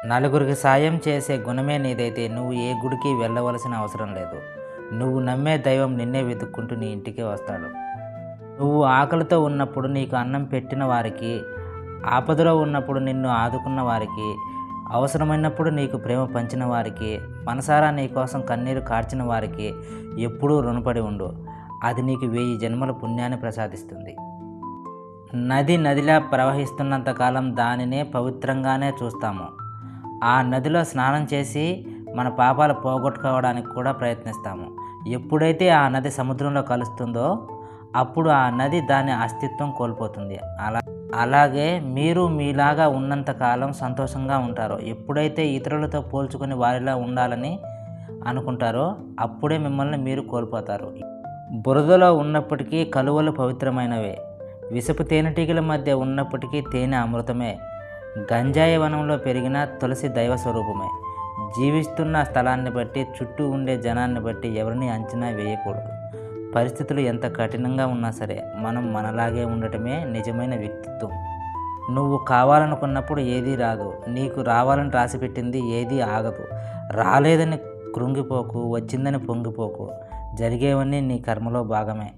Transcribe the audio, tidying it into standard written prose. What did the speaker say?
నలుగురికి సాయం చేసే గుణమే నీదైతే నువ్వు ఏ గుడికి వెళ్ళవలసిన అవసరం లేదు. నువ్వు నమ్మే దైవం నిన్నే వెతుక్కుంటూ నీ ఇంటికే వస్తాడు. నువ్వు ఆకలితో ఉన్నప్పుడు నీకు అన్నం పెట్టిన వారికి, ఆపదలో ఉన్నప్పుడు నిన్ను ఆదుకున్న వారికి, అవసరమైనప్పుడు నీకు ప్రేమ పంచిన వారికి, మనసారా నీ కోసం కన్నీరు కార్చిన వారికి ఎప్పుడూ రుణపడి ఉండు. అది నీకు 1000 జన్మల పుణ్యాన్ని ప్రసాదిస్తుంది. నది నదిలా ప్రవహిస్తున్నంతకాలం దానినే పవిత్రంగానే చూస్తాము. ఆ నదిలో స్నానం చేసి మన పాపాలు పోగొట్టుకోవడానికి కూడా ప్రయత్నిస్తాము. ఎప్పుడైతే ఆ నది సముద్రంలో కలుస్తుందో అప్పుడు ఆ నది దాని అస్తిత్వం కోల్పోతుంది. అలాగే మీరు మీలాగా ఉన్నంతకాలం సంతోషంగా ఉంటారో, ఎప్పుడైతే ఇతరులతో పోల్చుకొని వారిలా ఉండాలని అనుకుంటారో అప్పుడే మిమ్మల్ని మీరు కోల్పోతారు. బురదలో ఉన్నప్పటికీ కలువలు పవిత్రమైనవే, విషపు తేనెటీగల మధ్య ఉన్నప్పటికీ తేనె అమృతమే, గంజాయి వనంలో పెరిగిన తులసి దైవ స్వరూపమే. జీవిస్తున్న స్థలాన్ని బట్టి, చుట్టూ ఉండే జనాన్ని బట్టి ఎవరిని అంచనా వేయకూడదు. పరిస్థితులు ఎంత కఠినంగా ఉన్నా సరే మనం మనలాగే ఉండటమే నిజమైన వ్యక్తిత్వం. నువ్వు కావాలనుకున్నప్పుడు ఏదీ రాదు, నీకు రావాలని రాసిపెట్టింది ఏదీ ఆగదు. రాలేదని కృంగిపోకు, వచ్చిందని పొంగిపోకు, జరిగేవన్నీ నీ కర్మలో భాగమే.